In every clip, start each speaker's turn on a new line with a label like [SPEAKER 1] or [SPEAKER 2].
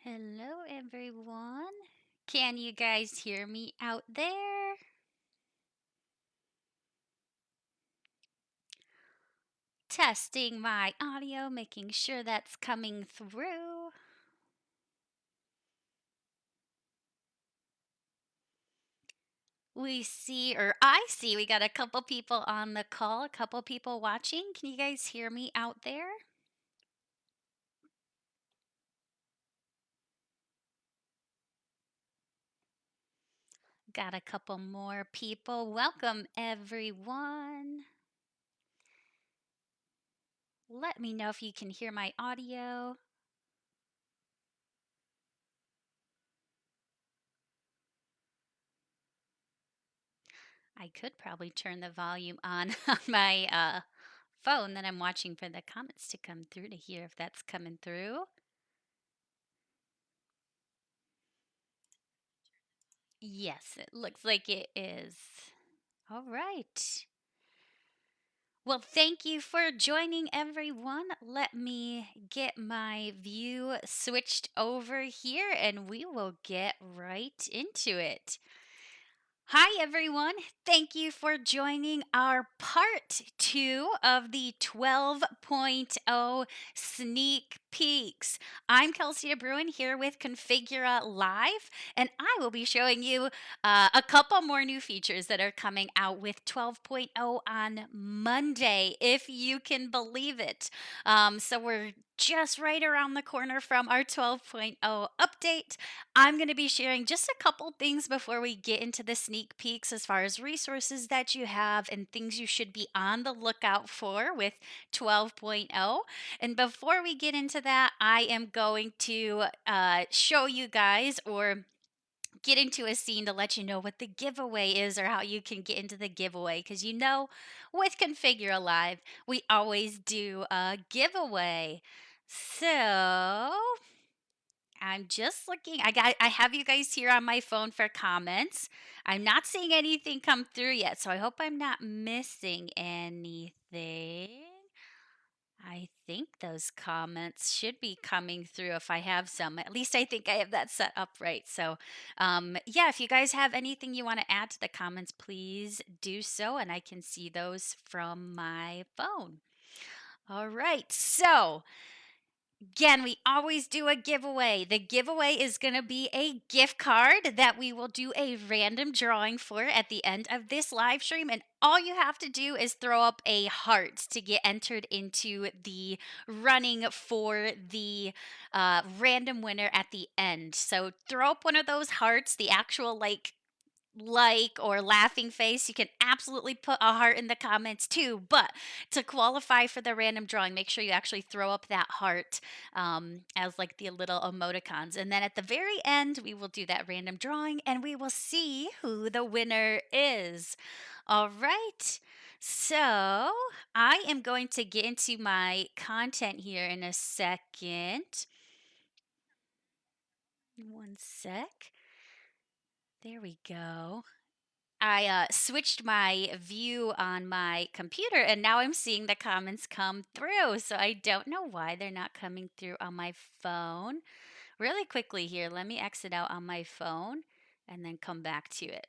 [SPEAKER 1] Hello, everyone. Can you guys hear me out there? Testing my audio, making sure that's coming through. I see, we got a couple people on the call, a couple people watching. Can you guys hear me out there? Got a couple more people. Welcome, everyone. Let me know if you can hear my audio. I could probably turn the volume on on my phone that I'm watching for the comments to come through to hear if that's coming through. Yes, it looks like it is. All right. Well, thank you for joining, everyone. Let me get my view switched over here and we will get right into it. Hi, everyone. Thank you for joining our part 2 of the 12.0 sneak peeks. I'm Kelsey Bruin here with Configura Live, and I will be showing you a couple more new features that are coming out with 12.0 on Monday, if you can believe it. So we're just right around the corner from our 12.0 update. I'm going to be sharing just a couple things before we get into the sneak peeks as far as resources that you have and things you should be on the lookout for with 12.0. And before we get into that, I am going to show you guys or get into a scene to let you know what the giveaway is or how you can get into the giveaway. Because with Configure Live, we always do a giveaway. So I'm just looking. I have you guys here on my phone for comments. I'm not seeing anything come through yet, so I hope I'm not missing anything. I think those comments should be coming through if I have some. At least I think I have that set up right. So, yeah, if you guys have anything you want to add to the comments, please do so, and I can see those from my phone. All right. So, again, we always do a giveaway. The giveaway is going to be a gift card that we will do a random drawing for at the end of this live stream. And all you have to do is throw up a heart to get entered into the running for the random winner at the end. So throw up one of those hearts, the actual or laughing face. You can absolutely put a heart in the comments too, but to qualify for the random drawing, make sure you actually throw up that heart as like the little emoticons. And then at the very end, we will do that random drawing and we will see who the winner is. All right. So I am going to get into my content here in a second. One sec. There we go. I switched my view on my computer and now I'm seeing the comments come through. So I don't know why they're not coming through on my phone. Really quickly here, let me exit out on my phone and then come back to it.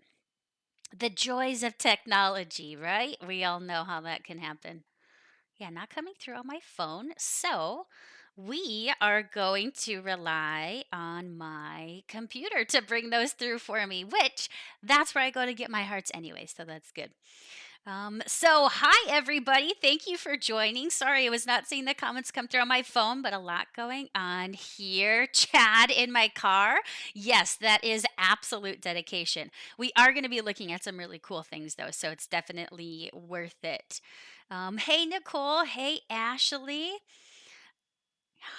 [SPEAKER 1] The joys of technology, right? We all know how that can happen. Yeah, not coming through on my phone. So we are going to rely on my computer to bring those through for me, which that's where I go to get my hearts anyway. So that's good. So hi everybody. Thank you for joining. Sorry, I was not seeing the comments come through on my phone, but a lot going on here. Chad in my car. Yes, that is absolute dedication. We are going to be looking at some really cool things though, so it's definitely worth it. Hey Nicole. Hey Ashley.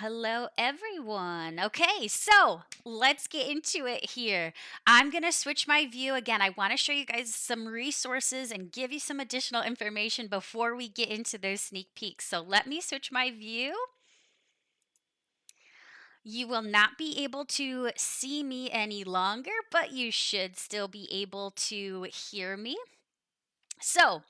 [SPEAKER 1] Hello, everyone. Okay, so let's get into it here. I'm going to switch my view again. I want to show you guys some resources and give you some additional information before we get into those sneak peeks. So let me switch my view. You will not be able to see me any longer, but you should still be able to hear me. So,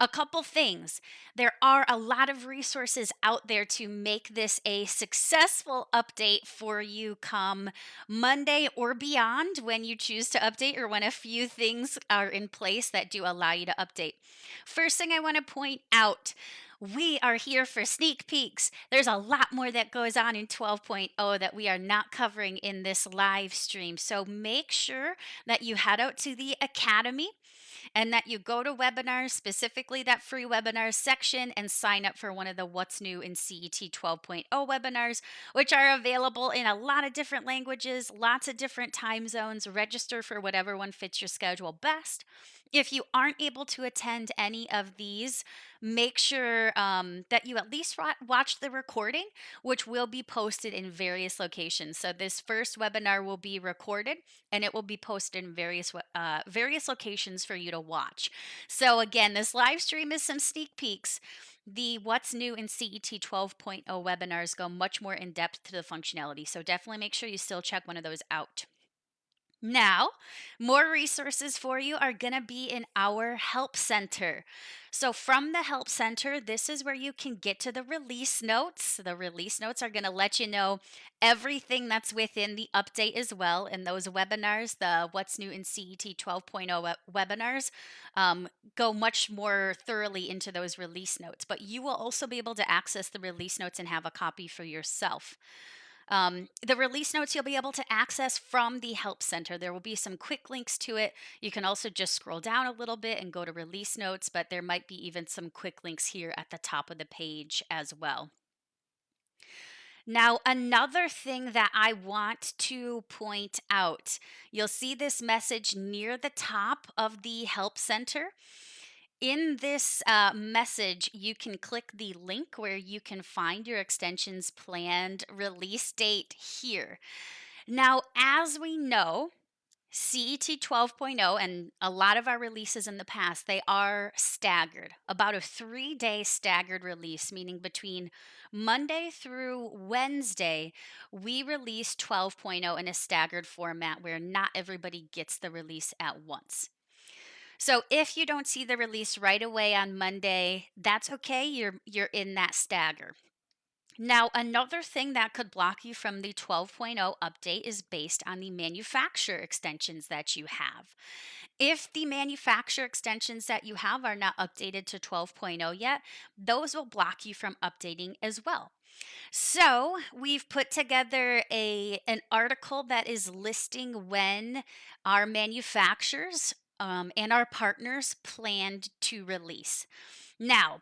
[SPEAKER 1] A couple things. There are a lot of resources out there to make this a successful update for you come Monday or beyond when you choose to update or when a few things are in place that do allow you to update. First thing I want to point out, we are here for sneak peeks. There's a lot more that goes on in 12.0 that we are not covering in this live stream. So make sure that you head out to the Academy and that you go to webinars, specifically that free webinars section, and sign up for one of the What's New in CET 12.0 webinars, which are available in a lot of different languages, lots of different time zones. Register for whatever one fits your schedule best. If you aren't able to attend any of these, make sure that you at least watch the recording, which will be posted in various locations. So this first webinar will be recorded and it will be posted in various locations for you to watch. So again, this live stream is some sneak peeks. The What's New in CET 12.0 webinars go much more in depth to the functionality. So definitely make sure you still check one of those out. Now, more resources for you are going to be in our Help Center. So, from the Help Center, this is where you can get to the release notes. The release notes are going to let you know everything that's within the update as well. And those webinars, the What's New in CET 12.0 webinars, go much more thoroughly into those release notes. But you will also be able to access the release notes and have a copy for yourself. The release notes you'll be able to access from the Help Center. There will be some quick links to it. You can also just scroll down a little bit and go to release notes, but there might be even some quick links here at the top of the page as well. Now, another thing that I want to point out, you'll see this message near the top of the Help Center. In this message, you can click the link where you can find your extension's planned release date here. Now, as we know, CET 12.0 and a lot of our releases in the past, they are staggered, about a 3-day staggered release, meaning between Monday through Wednesday, we release 12.0 in a staggered format where not everybody gets the release at once. So if you don't see the release right away on Monday, that's okay. You're in that stagger. Now, another thing that could block you from the 12.0 update is based on the manufacturer extensions that you have. If the manufacturer extensions that you have are not updated to 12.0 yet, those will block you from updating as well. So, we've put together an article that is listing when our manufacturers and our partners planned to release. Now,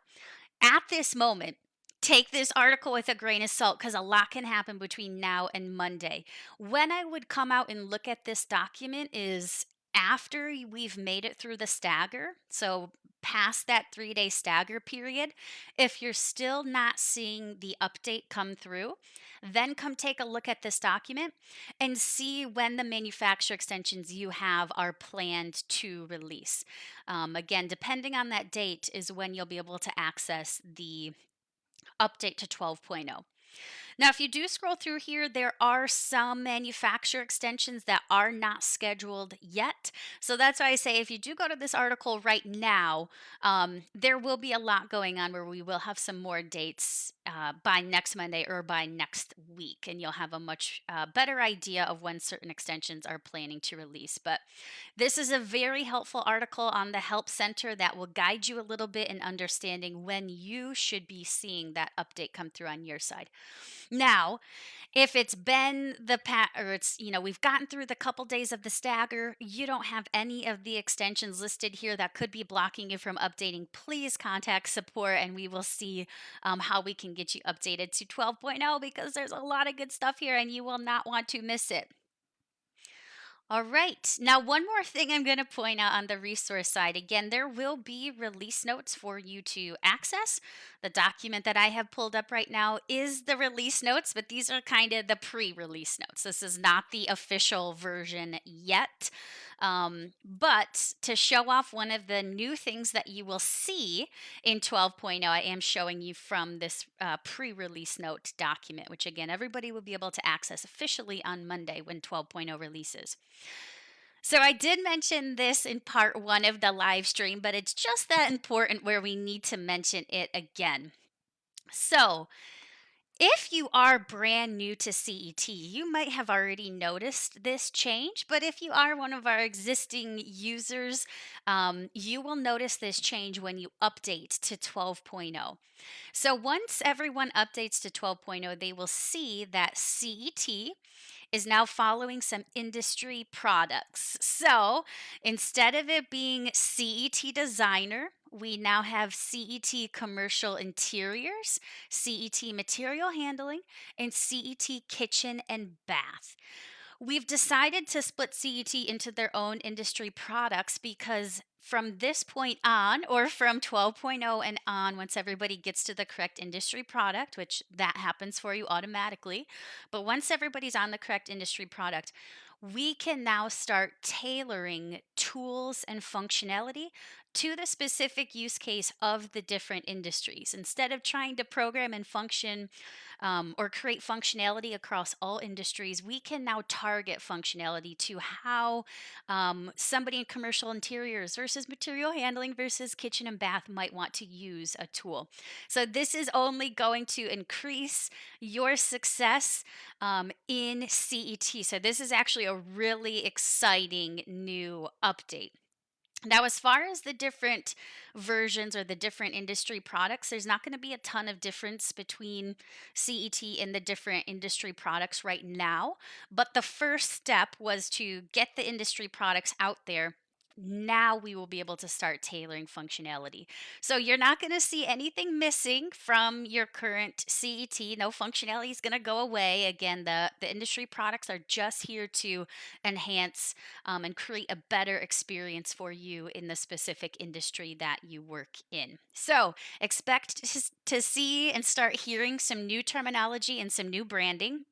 [SPEAKER 1] at this moment, take this article with a grain of salt because a lot can happen between now and Monday. When I would come out and look at this document is after we've made it through the stagger. So, past that 3-day stagger period, if you're still not seeing the update come through, then come take a look at this document and see when the manufacturer extensions you have are planned to release. Again, depending on that date is when you'll be able to access the update to 12.0. Now, if you do scroll through here, there are some manufacturer extensions that are not scheduled yet. So that's why I say if you do go to this article right now, there will be a lot going on where we will have some more dates by next Monday or by next week, and you'll have a much better idea of when certain extensions are planning to release. But this is a very helpful article on the Help Center that will guide you a little bit in understanding when you should be seeing that update come through on your side. Now, if it's been or it's, we've gotten through the couple days of the stagger, you don't have any of the extensions listed here that could be blocking you from updating, please contact support and we will see how we can get you updated to 12.0 because there's a lot of good stuff here and you will not want to miss it. All right. Now, one more thing I'm going to point out on the resource side. Again, there will be release notes for you to access. The document that I have pulled up right now is the release notes, but these are kind of the pre-release notes. This is not the official version yet. But to show off one of the new things that you will see in 12.0, I am showing you from this pre-release note document, which again, everybody will be able to access officially on Monday when 12.0 releases. So I did mention this in part one of the live stream, but it's just that important where we need to mention it again. So, if you are brand new to CET, you might have already noticed this change, but if you are one of our existing users, you will notice this change when you update to 12.0. So once everyone updates to 12.0, they will see that CET is now following some industry products. So instead of it being CET Designer, we now have CET Commercial Interiors, CET Material Handling, and CET Kitchen and Bath. We've decided to split CET into their own industry products because from this point on, or from 12.0 and on, once everybody gets to the correct industry product, which that happens for you automatically, but once everybody's on the correct industry product, we can now start tailoring tools and functionality to the specific use case of the different industries. Instead of trying to program and function or create functionality across all industries, we can now target functionality to how somebody in commercial interiors versus material handling versus kitchen and bath might want to use a tool. So, this is only going to increase your success in CET. So, this is actually a really exciting new update. Now, as far as the different versions or the different industry products, there's not going to be a ton of difference between CET and the different industry products right now. But the first step was to get the industry products out there. Now we will be able to start tailoring functionality. So you're not going to see anything missing from your current CET. No functionality is going to go away. Again, the industry products are just here to enhance and create a better experience for you in the specific industry that you work in. So, expect to see and start hearing some new terminology and some new branding.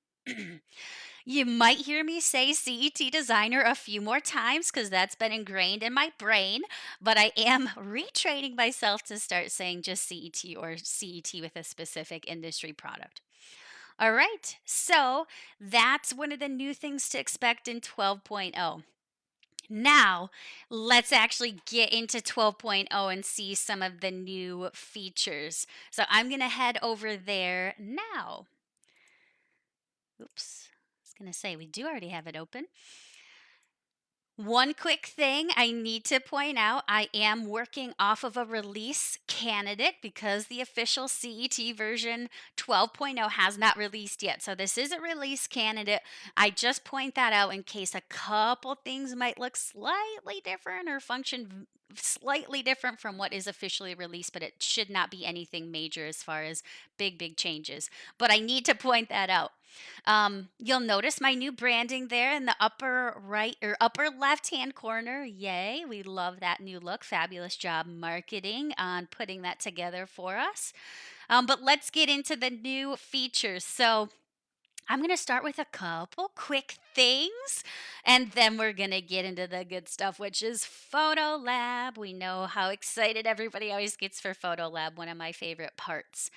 [SPEAKER 1] You might hear me say CET designer a few more times because that's been ingrained in my brain, but I am retraining myself to start saying just CET or CET with a specific industry product. All right, so that's one of the new things to expect in 12.0. Now, let's actually get into 12.0 and see some of the new features. So I'm going to head over there now. Oops, I was going to say we do already have it open. One quick thing I need to point out, I am working off of a release candidate because the official CET version 12.0 has not released yet. So this is a release candidate. I just point that out in case a couple things might look slightly different or function slightly different from what is officially released, but it should not be anything major as far as big changes. But I need to point that out. You'll notice my new branding there in the upper right or upper left hand corner. Yay, we love that new look. Fabulous job marketing on putting that together for us. But let's get into the new features. So, I'm going to start with a couple quick things and then we're going to get into the good stuff, which is Photo Lab. We know how excited everybody always gets for Photo Lab, one of my favorite parts.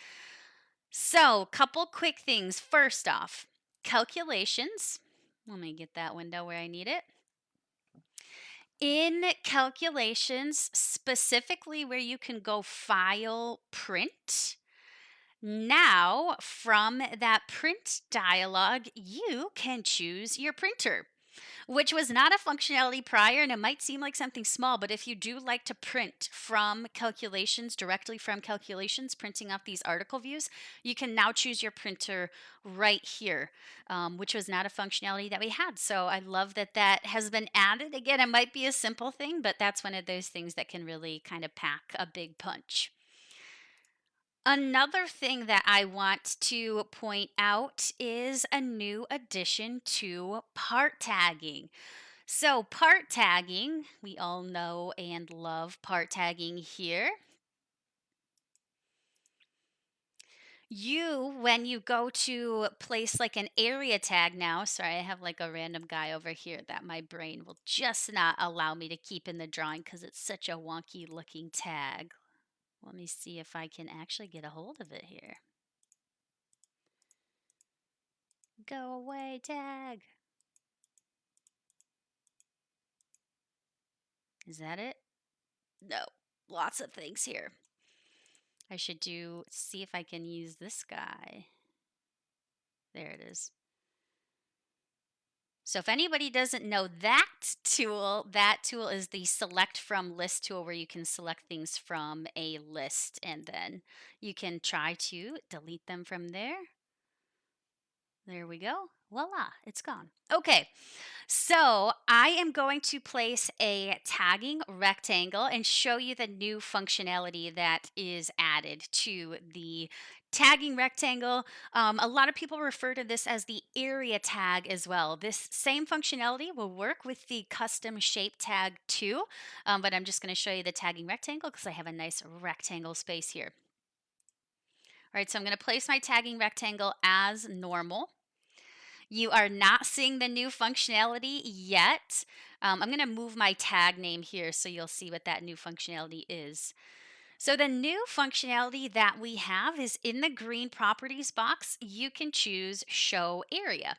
[SPEAKER 1] So, couple quick things. First off, calculations. Let me get that window where I need it. In calculations, specifically where you can go file print, now from that print dialog, you can choose your printer, which was not a functionality prior, and it might seem like something small, but if you do like to print from calculations, directly from calculations, printing off these article views, you can now choose your printer right here, which was not a functionality that we had. So I love that that has been added. Again, it might be a simple thing, but that's one of those things that can really kind of pack a big punch. Another thing that I want to point out is a new addition to part tagging. So, part tagging, we all know and love part tagging here. When you go to place like an area tag now, sorry, I have like a random guy over here that my brain will just not allow me to keep in the drawing because it's such a wonky looking tag. Let me see if I can actually get a hold of it here. Go away, tag. Is that it? No. Lots of things here. I should see if I can use this guy. There it is. So if anybody doesn't know that tool is the select from list tool where you can select things from a list and then you can try to delete them from there. There we go. Voila, it's gone. Okay, so I am going to place a tagging rectangle and show you the new functionality that is added to the tagging rectangle. A lot of people refer to this as the area tag as well. This same functionality will work with the custom shape tag too, but I'm just going to show you the tagging rectangle because I have a nice rectangle space here. All right, so I'm going to place my tagging rectangle as normal. You are not seeing the new functionality yet. I'm going to move my tag name here so you'll see what that new functionality is. So the new functionality that we have is in the green properties box, you can choose show area.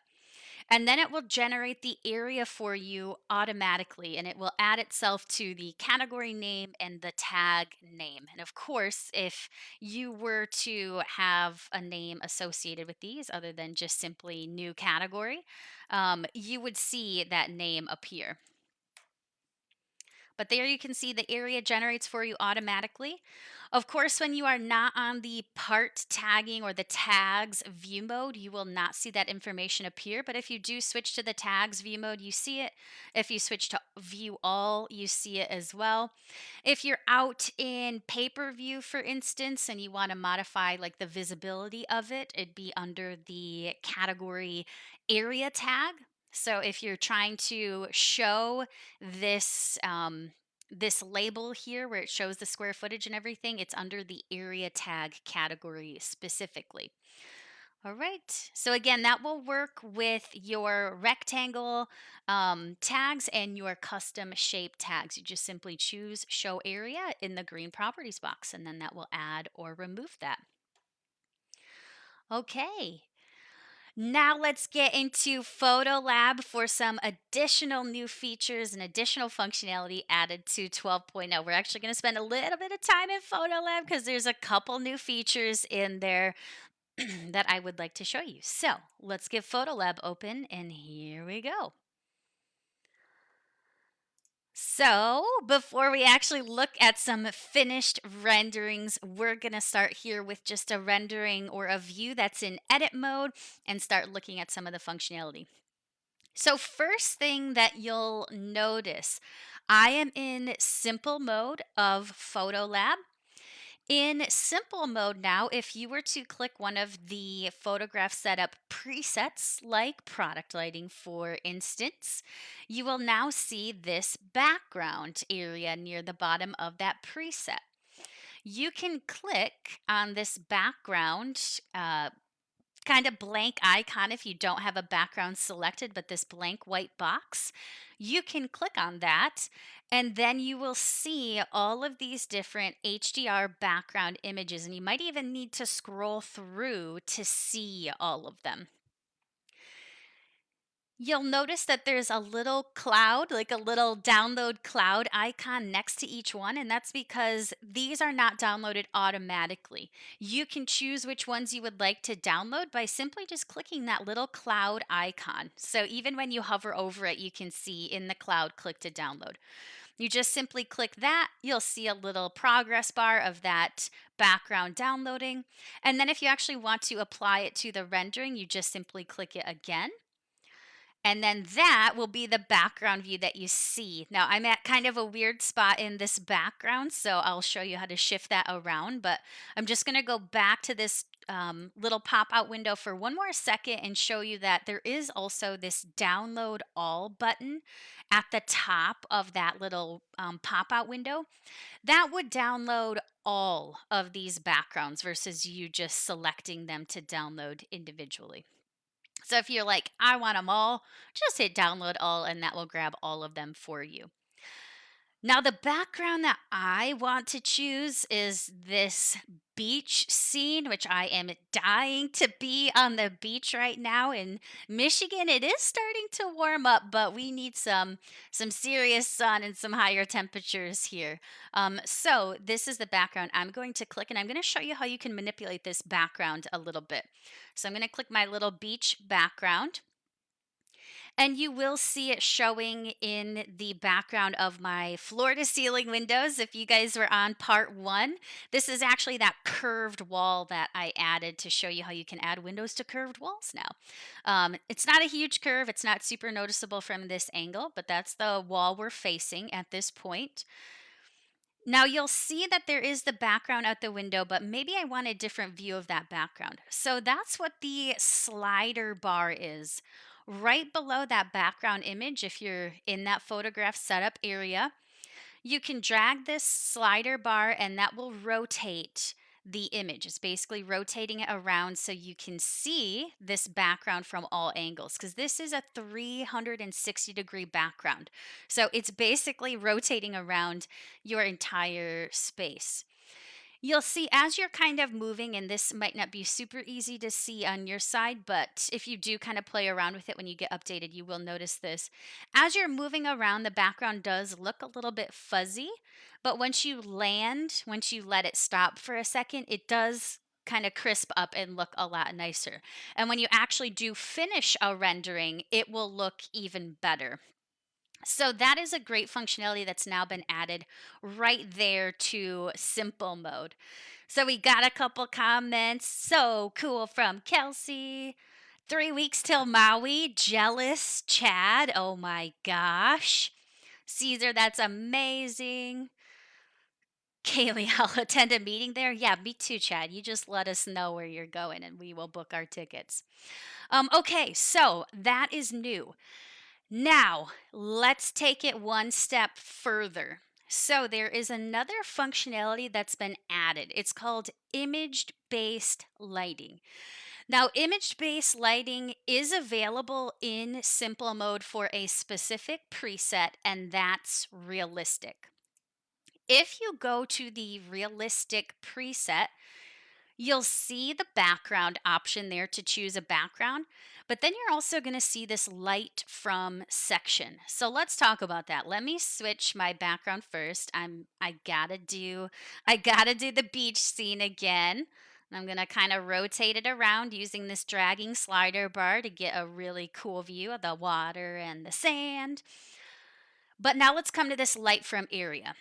[SPEAKER 1] And then it will generate the area for you automatically and it will add itself to the category name and the tag name. And of course, if you were to have a name associated with these other than just simply new category, you would see that name appear. But there you can see the area generates for you automatically. Of course, when you are not on the part tagging or the tags view mode, you will not see that information appear. But if you do switch to the tags view mode, you see it. If you switch to view all, you see it as well. If you're out in paper view, for instance, and you want to modify like the visibility of it, it'd be under the category area tag. So if you're trying to show this this label here where it shows the square footage and everything, it's under the area tag category specifically. All right. So again, that will work with your rectangle tags and your custom shape tags. You just simply choose show area in the green properties box, and then that will add or remove that. Okay. Now let's get into Photo Lab for some additional new features and additional functionality added to 12.0. We're actually going to spend a little bit of time in Photo Lab because there's a couple new features in there that I would like to show you. So let's get Photo Lab open and here we go. So, before we actually look at some finished renderings, we're going to start here with just a rendering or a view that's in edit mode and start looking at some of the functionality. So, first thing that you'll notice, I am in simple mode of Photo Lab. In simple mode now, if you were to click one of the photograph setup presets, like product lighting, for instance, you will now see this background area near the bottom of that preset. You can click on this background kind of blank icon if you don't have a background selected, but this blank white box, you can click on that and then you will see all of these different HDR background images. And you might even need to scroll through to see all of them. You'll notice that there's a little cloud, like a little download cloud icon next to each one, and that's because these are not downloaded automatically. You can choose which ones you would like to download by simply just clicking that little cloud icon. So even when you hover over it, you can see in the cloud, click to download. You just simply click that, you'll see a little progress bar of that background downloading. And then if you actually want to apply it to the rendering, you just simply click it again. And then that will be the background view that you see. Now, I'm at kind of a weird spot in this background, so I'll show you how to shift that around. But I'm just going to go back to this little pop-out window for one more second and show you that there is also this download all button at the top of that little pop-out window. That would download all of these backgrounds versus you just selecting them to download individually. So if you're like, I want them all, just hit download all and that will grab all of them for you. Now, the background that I want to choose is this beach scene, which I am dying to be on the beach right now in Michigan. It is starting to warm up, but we need some serious sun and some higher temperatures here. So this is the background I'm going to click, and I'm going to show you how you can manipulate this background a little bit. So I'm going to click my little beach background. And you will see it showing in the background of my floor to ceiling windows. If you guys were on part one, this is actually that curved wall that I added to show you how you can add windows to curved walls now. It's not a huge curve, it's not super noticeable from this angle, but that's the wall we're facing at this point. Now you'll see that there is the background out the window, but maybe I want a different view of that background. So that's what the slider bar is. Right below that background image, if you're in that photograph setup area, you can drag this slider bar and that will rotate the image. It's basically rotating it around so you can see this background from all angles because this is a 360-degree background. So it's basically rotating around your entire space. You'll see as you're kind of moving, and this might not be super easy to see on your side, but if you do kind of play around with it when you get updated, you will notice this. As you're moving around, the background does look a little bit fuzzy, but once you land, once you let it stop for a second, it does kind of crisp up and look a lot nicer. And when you actually do finish a rendering, it will look even better. So that is a great functionality that's now been added right there to simple mode. So we got a couple comments. So cool from Kelsey. 3 weeks till Maui. Jealous Chad. Oh my gosh. Caesar, that's amazing. Kaylee, I'll attend a meeting there. Yeah, me too, Chad. You just let us know where you're going and we will book our tickets. Okay, so that is new. Now, let's take it one step further. So, there is another functionality that's been added. It's called image based lighting. Now, image based lighting is available in simple mode for a specific preset, and that's realistic. If you go to the realistic preset, you'll see the background option there to choose a background, but then you're also going to see this light from section. So let's talk about that. Let me switch my background first. I got to do the beach scene again. I'm going to kind of rotate it around using this dragging slider bar to get a really cool view of the water and the sand. But now let's come to this light from area.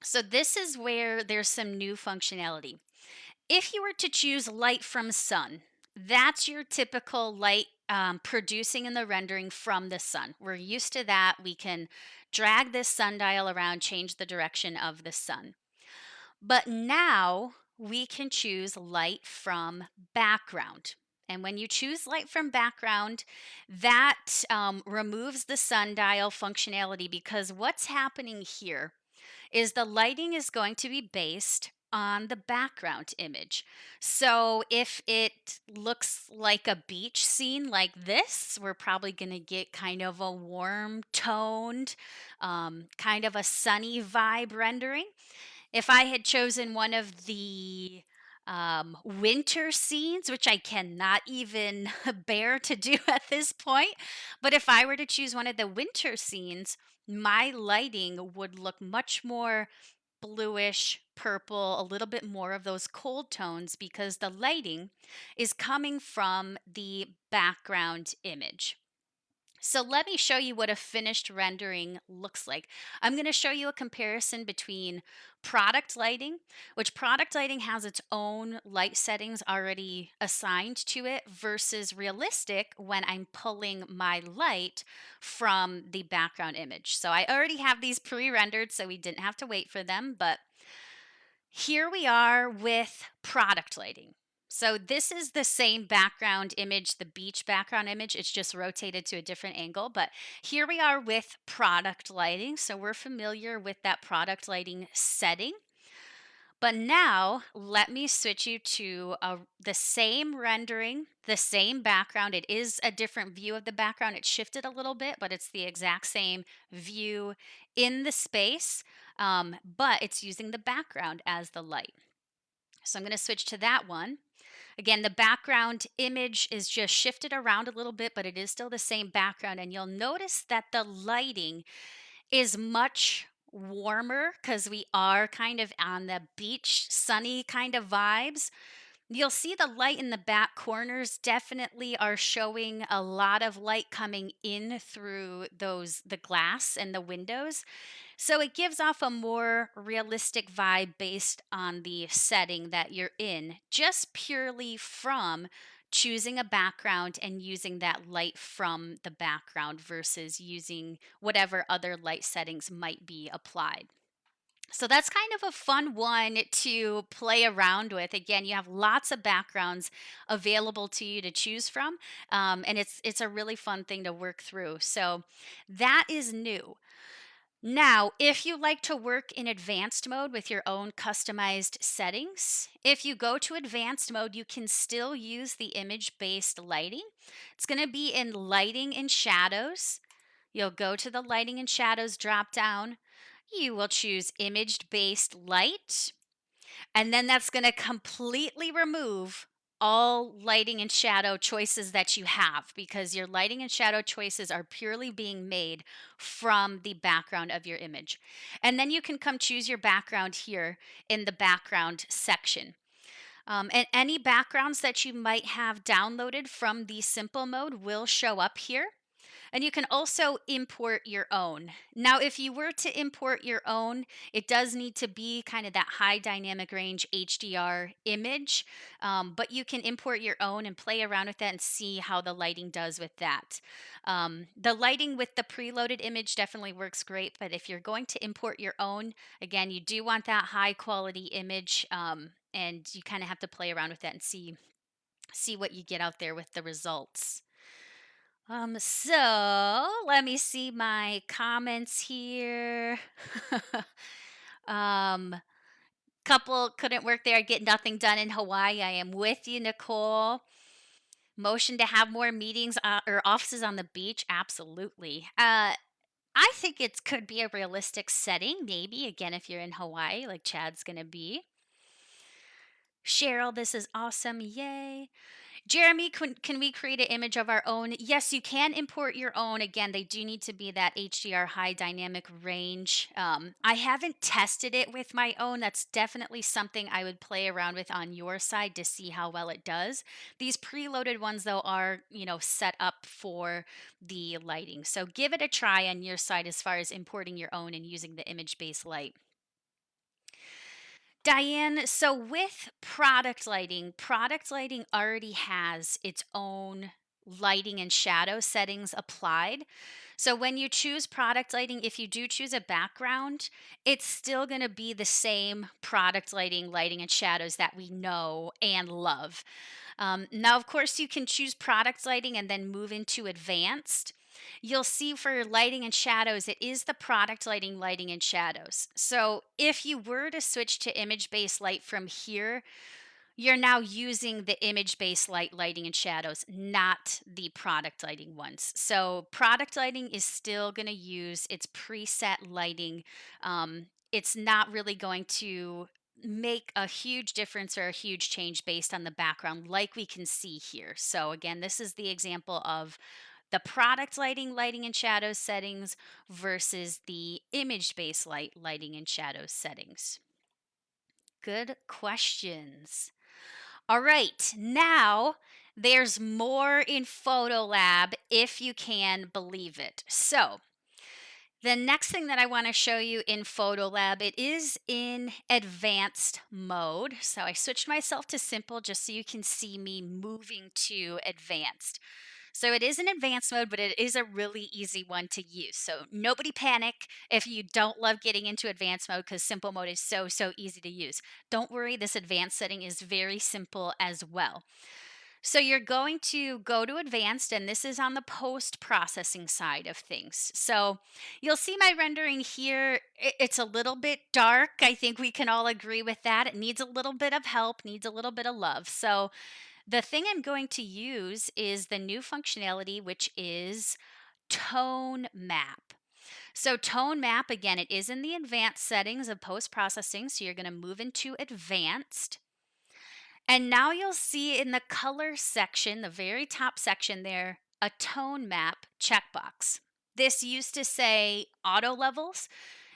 [SPEAKER 1] So this is where there's some new functionality. If you were to choose light from sun, that's your typical light producing in the rendering from the sun. We're used to that. We can drag this sundial around, change the direction of the sun. But now we can choose light from background. And when you choose light from background, that removes the sundial functionality because what's happening here is the lighting is going to be based on the background image. So if it looks like a beach scene like this, we're probably going to get kind of a warm toned, kind of a sunny vibe rendering. If I had chosen one of the winter scenes, which I cannot even bear to do at this point, but if I were to choose one of the winter scenes, my lighting would look much more bluish, purple, a little bit more of those cold tones because the lighting is coming from the background image. So let me show you what a finished rendering looks like. I'm going to show you a comparison between product lighting, which product lighting has its own light settings already assigned to it, versus realistic when I'm pulling my light from the background image. So I already have these pre-rendered, so we didn't have to wait for them, but here we are with product lighting. So this is the same background image, the beach background image. It's just rotated to a different angle. But here we are with product lighting. So we're familiar with that product lighting setting. But now let me switch you to the same rendering, the same background. It is a different view of the background. It's shifted a little bit, but it's the exact same view in the space, but it's using the background as the light. So I'm going to switch to that one. Again, the background image is just shifted around a little bit, but it is still the same background. And you'll notice that the lighting is much warmer because we are kind of on the beach, sunny kind of vibes. You'll see the light in the back corners definitely are showing a lot of light coming in through the glass and the windows. So it gives off a more realistic vibe based on the setting that you're in, just purely from choosing a background and using that light from the background versus using whatever other light settings might be applied. So that's kind of a fun one to play around with. Again, you have lots of backgrounds available to you to choose from, and it's a really fun thing to work through. So that is new. Now, if you like to work in advanced mode with your own customized settings, if you go to advanced mode, you can still use the image based lighting. It's going to be in lighting and shadows. You'll go to the lighting and shadows drop down. You will choose image based light. And then that's going to completely remove all lighting and shadow choices that you have because your lighting and shadow choices are purely being made from the background of your image. And then you can come choose your background here in the background section. And any backgrounds that you might have downloaded from the simple mode will show up here. And you can also import your own. Now, if you were to import your own, it does need to be kind of that high dynamic range HDR image, but you can import your own and play around with that and see how the lighting does with that. The lighting with the preloaded image definitely works great, but if you're going to import your own, again, you do want that high quality image, and you kind of have to play around with that and see what you get out there with the results. So let me see my comments here. um, couple couldn't work there, get nothing done in Hawaii. I am with you, Nicole. Motion to have more meetings or offices on the beach. Absolutely. I think it could be a realistic setting, maybe again if you're in Hawaii, like Chad's gonna be. Cheryl, this is awesome. Yay. Jeremy, can we create an image of our own? Yes, you can import your own. Again, they do need to be that HDR high dynamic range. I haven't tested it with my own. That's definitely something I would play around with on your side to see how well it does. These preloaded ones, though, are set up for the lighting. So give it a try on your side as far as importing your own and using the image-based light. Diane, so with product lighting already has its own lighting and shadow settings applied. So when you choose product lighting, if you do choose a background, it's still going to be the same product lighting and shadows that we know and love. Now, of course, you can choose product lighting and then move into advanced. You'll see for lighting and shadows, it is the product lighting and shadows. So if you were to switch to image based light from here, you're now using the image-based lighting and shadows, not the product lighting ones. So product lighting is still going to use its preset lighting. It's not really going to make a huge difference or a huge change based on the background like we can see here. So again, this is the example of the product lighting and shadows settings versus the image-based lighting and shadows settings. Good questions. All right, now there's more in Photolab if you can believe it. So, the next thing that I want to show you in Photolab, it is in advanced mode. So I switched myself to simple just so you can see me moving to advanced. So it is in advanced mode, but it is a really easy one to use. So nobody panic if you don't love getting into advanced mode because simple mode is so easy to use. Don't worry, this advanced setting is very simple as well. So you're going to go to advanced, and this is on the post processing side of things. So you'll see my rendering here. It's a little bit dark. I think we can all agree with that. It needs a little bit of help, needs a little bit of love. So the thing I'm going to use is the new functionality, which is tone map. So tone map, again, it is in the advanced settings of post processing. So you're going to move into advanced. And now you'll see in the color section, the very top section there, a tone map checkbox. This used to say auto levels,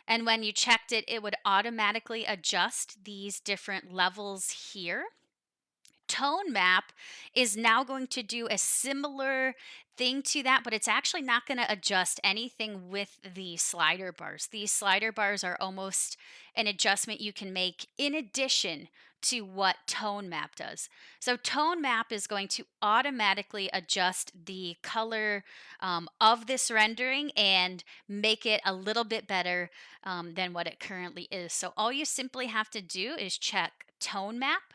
[SPEAKER 1] and when you checked it, it would automatically adjust these different levels here. Tone map is now going to do a similar thing to that, but it's actually not going to adjust anything with the slider bars. These slider bars are almost an adjustment you can make in addition to what tone map does. So tone map is going to automatically adjust the color of this rendering and make it a little bit better than what it currently is. So all you simply have to do is check tone map,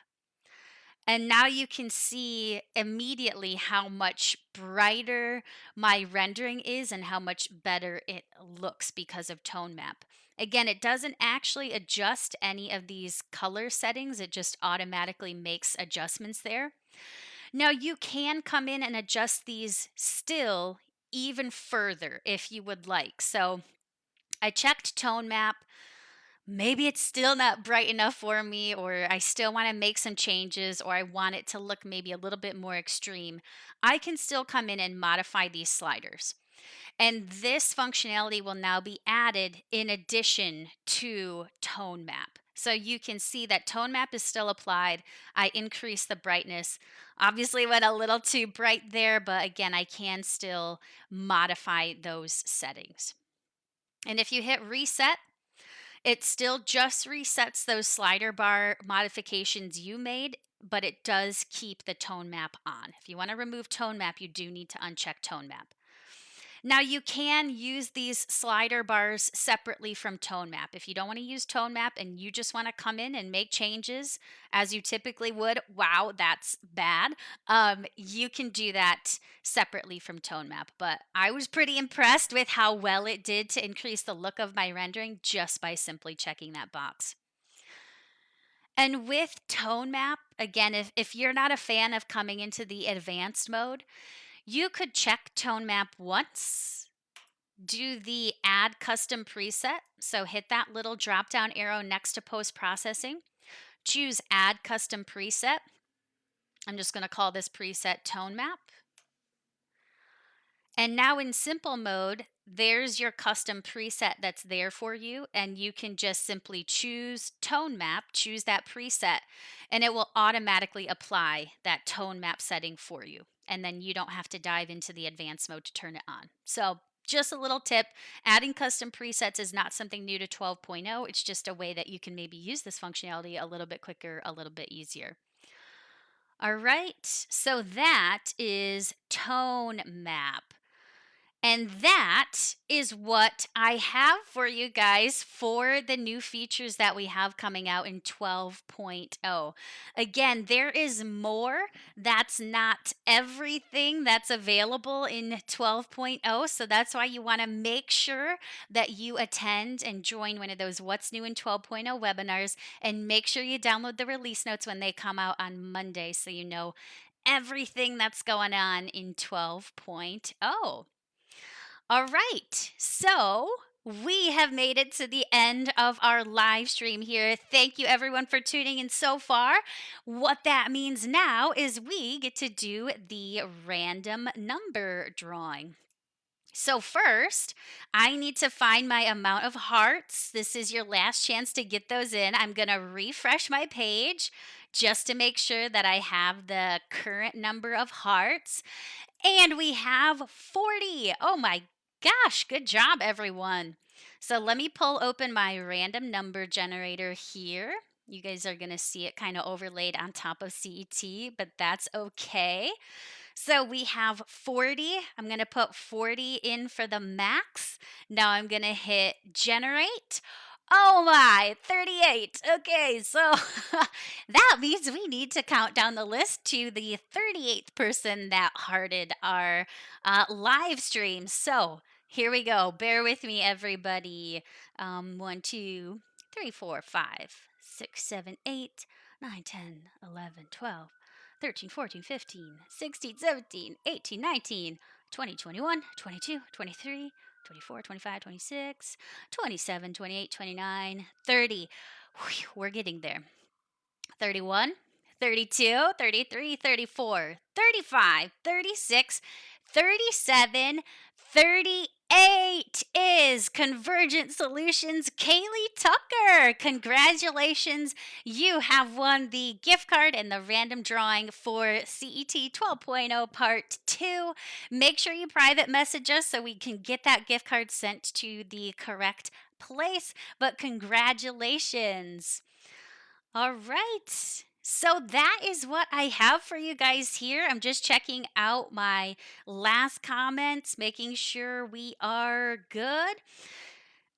[SPEAKER 1] and now you can see immediately how much brighter my rendering is and how much better it looks because of tone map. Again, it doesn't actually adjust any of these color settings, it just automatically makes adjustments there. Now, you can come in and adjust these still even further if you would like. So I checked tone map. Maybe it's still not bright enough for me, or I still want to make some changes, or I want it to look maybe a little bit more extreme. I can still come in and modify these sliders. And this functionality will now be added in addition to tone map. So you can see that tone map is still applied. I increase the brightness. Obviously went a little too bright there, but again, I can still modify those settings. And if you hit reset, it still just resets those slider bar modifications you made, but it does keep the tone map on. If you want to remove tone map, you do need to uncheck tone map. Now you can use these slider bars separately from tone map. If you don't want to use tone map and you just want to come in and make changes as you typically would, wow, that's bad. You can do that separately from tone map. But I was pretty impressed with how well it did to increase the look of my rendering just by simply checking that box. And with tone map, again, if you're not a fan of coming into the advanced mode, you could check tone map once, do the add custom preset. So hit that little drop down arrow next to post processing, choose add custom preset. I'm just going to call this preset tone map. And now in simple mode, there's your custom preset that's there for you. And you can just simply choose tone map, choose that preset, and it will automatically apply that tone map setting for you. And then you don't have to dive into the advanced mode to turn it on. So just a little tip, adding custom presets is not something new to 12.0. It's just a way that you can maybe use this functionality a little bit quicker, a little bit easier. All right, so that is tone map. And that is what I have for you guys for the new features that we have coming out in 12.0. Again, there is more. That's not everything that's available in 12.0. So that's why you want to make sure that you attend and join one of those What's New in 12.0 webinars, and make sure you download the release notes when they come out on Monday so you know everything that's going on in 12.0. All right. So we have made it to the end of our live stream here. Thank you, everyone, for tuning in so far. What that means now is we get to do the random number drawing. So, first, I need to find my amount of hearts. This is your last chance to get those in. I'm going to refresh my page just to make sure that I have the current number of hearts. And we have 40. Oh my gosh, good job, everyone. So let me pull open my random number generator here. You guys are going to see it kind of overlaid on top of CET, but that's okay. So we have 40. I'm going to put 40 in for the max. Now I'm going to hit generate. Oh my, 38. Okay, so that means we need to count down the list to the 38th person that hearted our live stream. So here we go. Bear with me, everybody. 1, 2, 3, 4, 5, 6, 7, 8, 9, 10, 11, 12, 13, 14, 15, 16, 17, 18, 19, 20, 21, 22, 23, 24, 25, 26. 27, 28, 29, 30. Whew, we're getting there. 31, 32, 33, 34, 35, 36, 37, 38 is Convergent Solutions Kaylee Tucker. Congratulations. You have won the gift card and the random drawing for CET 12.0 Part 2. Make sure you private message us so we can get that gift card sent to the correct place. But congratulations. All right. So that is what I have for you guys here. I'm just checking out my last comments, making sure we are good.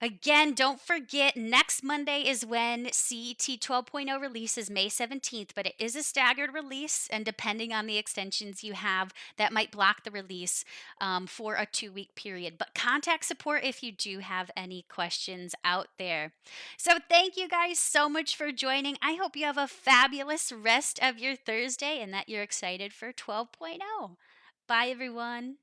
[SPEAKER 1] Again, don't forget, next Monday is when CET 12.0 releases May 17th, but it is a staggered release, and depending on the extensions you have, that might block the release for a 2-week period. But contact support if you do have any questions out there. So thank you guys so much for joining. I hope you have a fabulous rest of your Thursday and that you're excited for 12.0. Bye, everyone.